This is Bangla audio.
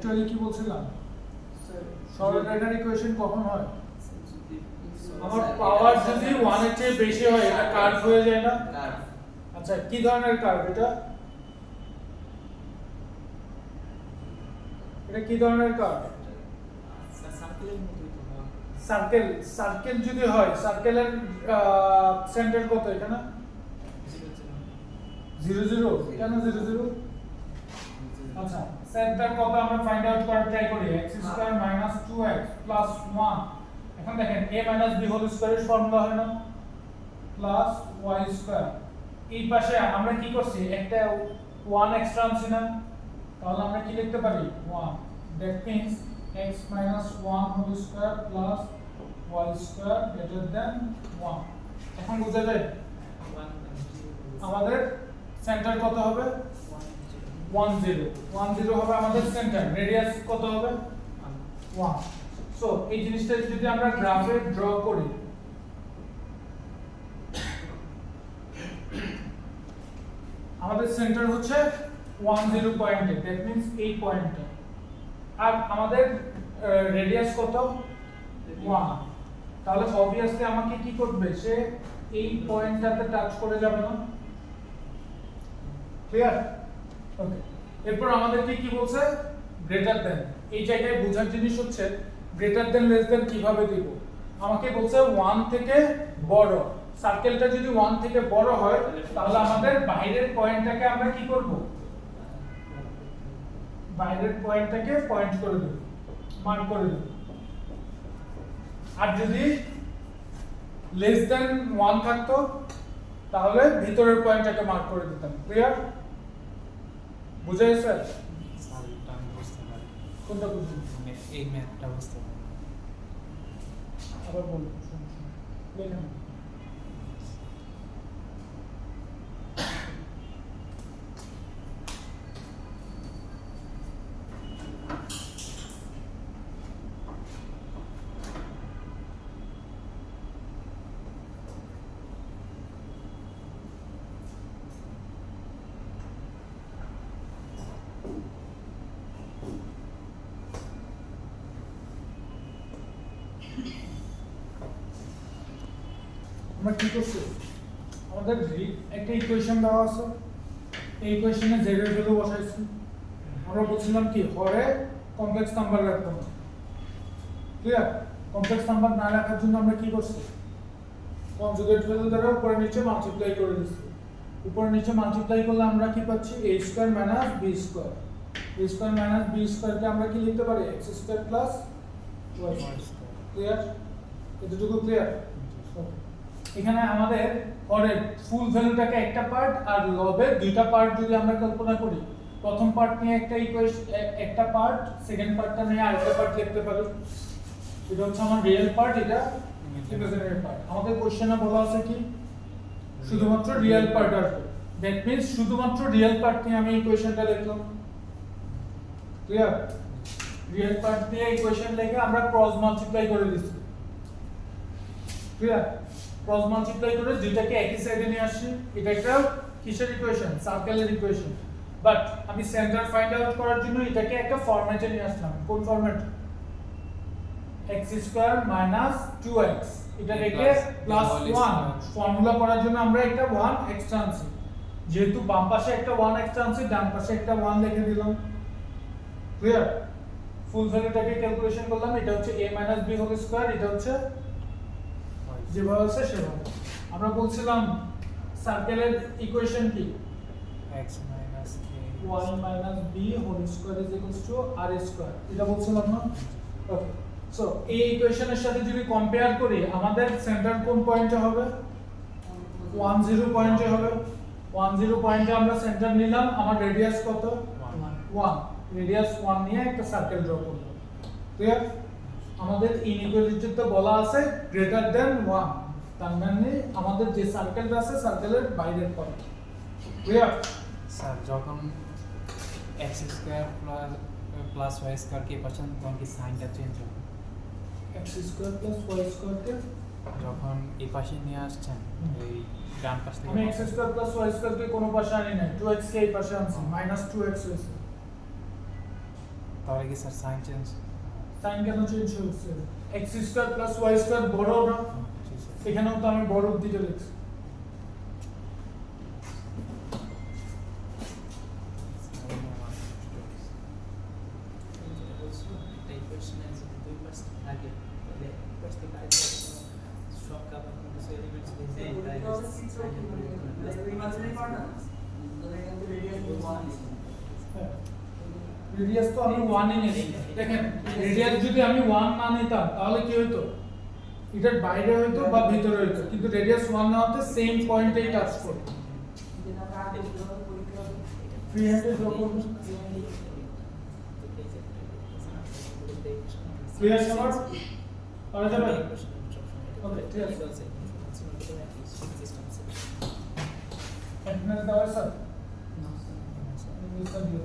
একটু আগে কি বলছিলাম সরলরেখার ইকুয়েশন কখন হয় আমার পাওয়ার যদি 1 এর চেয়ে বেশি হয় এটা কার্ভ হয়ে যায় না কার্ভ আচ্ছা কি ধরনের কার্ভ এটা কি ধরনের কার্ভ সার্কেলের মতোই তো হয় সার্কেল যদি হয় সার্কেলের সেন্টার কত এখানে 0 0 কেন 0 0 আচ্ছা সেন্টার কত আমরা ফাইন্ড আউট করার ট্রাই করি x² - 2x + 1 এখন দেখেন a - b হোল স্কয়ারের ফর্মুলা হয় না প্লাস y² এই পাশে আমরা কি করছি একটা 1 এক্সট্রা আনছি না তাহলে আমরা কি লিখতে পারি 1 that means x - 1 whole square plus y² greater than 1 এখন বুঝা যায় আমাদের সেন্টার কত হবে 1 0 1 0 হবে আমাদের সেন্টার রেডিয়াস কত হবে 1 সো এই জিনিসটা যদি আমরা গ্রাফে ড্র করি আমাদের সেন্টার হচ্ছে 1 0 পয়েন্টে দ্যাট মিন্স এই পয়েন্টে আর আমাদের রেডিয়াস কত 1 তাহলে অবভিয়াসলি আমাকে কি করবে সে এই পয়েন্টটাতে টাচ করে যাবে না ক্লিয়ার ওকে এরপর আমাদেরকে কি বলছে গ্রেটার দ্যান এই জায়গায় বোঝার জিনিস হচ্ছে গ্রেটার দ্যান লেস দ্যান কিভাবে দিব আমাকে বলছে 1 থেকে বড় সার্কেলটা যদি 1 থেকে বড় হয় তাহলে আমাদের বাইরের পয়েন্টটাকে আমরা কি করব বাইরের পয়েন্টটাকে পয়েন্ট করে দেব মার্ক করে দেব আর যদি লেস দ্যান 1 থাকতো তাহলে ভিতরের পয়েন্টটাকে মার্ক করে দিতাম ক্লিয়ার বুঝা গেছে স্যার এটা আমি বুঝতে পারি কোনটা বুঝছেন মানে এই ম্যাথটা বুঝতে পারি আবার বলুন লেখেন আমরা কি করছি আমাদের একটা ইকুয়েশন দেওয়া আছে এই ইকুয়েশনে z এর ভ্যালু বসাইছি আমরা বলছিলাম কি হরে কমপ্লেক্স নাম্বার রাখবো না ক্লিয়ার কমপ্লেক্স নাম্বার না রাখার জন্য আমরা কি করছি কনজুগেট ভ্যালু দ্বারা উপরে নিচে মাল্টিপ্লাই করে দিচ্ছি উপরে নিচে মাল্টিপ্লাই করলে আমরা কি পাচ্ছি a² - b² a² - b² কে আমরা কি লিখতে পারি x² + y² ক্লিয়ার এতটুকু ক্লিয়ার ওকে এখানে আমাদের হরের ফুল ভ্যালুটাকে একটা পার্ট আর লবের দুইটা পার্ট যদি আমরা কল্পনা করি প্রথম পার্ট নিয়ে একটা ইকুয়েশন একটা পার্ট সেকেন্ড পার্টটা নিয়ে আরেকটা পার্ট লিখতে পারি এটা হচ্ছে আমার রিয়েল পার্ট এটা ইমাজিনারি পার্ট আমাদের কোশ্চেনে বলা আছে কি শুধুমাত্র রিয়েল পার্ট আসবে দ্যাট মিন্স শুধুমাত্র রিয়েল পার্ট নিয়ে আমি ইকুয়েশনটা লিখলাম ক্লিয়ার রিয়েল পার্ট দিয়ে ইকুয়েশন লিখে আমরা ক্রস মাল্টিপ্লাই করে দিচ্ছি ক্লিয়ার ক্রস মাল্টিপ্লাই করে দুইটাকে একই সাইডে নিয়ে আসছি এটা একটা কিসের ইকুয়েশন সার্কেলের ইকুয়েশন বাট আমি সেন্টার ফাইন্ড আউট করার জন্য এটাকে একটা ফরম্যাটে নিয়ে আসলাম কোন ফরম্যাট x² - 2x এটা রেখে +1 ফর্মুলা করার জন্য আমরা একটা 1 এক্সট্রা আনছি যেহেতু বাম পাশে একটা 1 এক্সট্রা আনছি ডান পাশে একটা 1 লিখে দিলাম ক্লিয়ার ফুল ভ্যালুটাকে ক্যালকুলেশন করলাম এটা হচ্ছে a - b হোল স্কয়ার এটা হচ্ছে যেভাবে আছে সেভাবে আমরা বলছিলাম সার্কেলের ইকুয়েশন কি x - a 1 - b whole square r², এটা বলছিলাম না ওকে সো এই ইকুয়েশনের সাথে যদি কম্পেয়ার করি আমাদের সেন্টার কোন পয়েন্টে হবে 1 0 পয়েন্টে হবে 1 0 পয়েন্টে আমরা সেন্টার নিলাম আমার রেডিয়াস কত 1 রেডিয়াস 1 নিয়ে একটা সার্কেল ড্র করলাম ক্লিয়ার আমাদের ইনইকুয়ালিটিতে বলা আছে গ্রেটার দ্যান 1 তার মানে আমাদের যে সার্কেলটা আছে সার্কেলের বাইরের পয়েন্ট ক্লিয়ার স্যার যখন x² + y² কে পাচ্ছেন তখন কি সাইনটা চেঞ্জ হবে x² + y² কে যখন এই পাশে নিয়ে আসছেন এই ডান পাশ থেকে আমি x² + y² কে কোনো পাশে আনি নাই 2x কে এই পাশে আনছি -2x হয়েছে তাহলে কি স্যার সাইন চেঞ্জ? সাইন কেন চেঞ্জ হচ্ছে? x square plus y square বড় না, জি স্যার। এখানেও তো আমি বড় দিকে লিখছি। রেডিয়াস তো আমি 1 এ নিয়েছি। দেখেন রেডিয়াস যদি আমি 1 না নিতাম তাহলে কি হতো? এটার বাইরে হইতো বা ভিতরে হইতো, কিন্তু রেডিয়াস 1 না হতে সেম পয়েন্টেই টাচ করবে। ফ্রি হ্যান্ডে ড্র করব। ক্লিয়ার সবার? করা যাবে? ওকে, ঠিক আছে। এখানে দাও স্যার। না স্যার। ইংলিশটা দিও।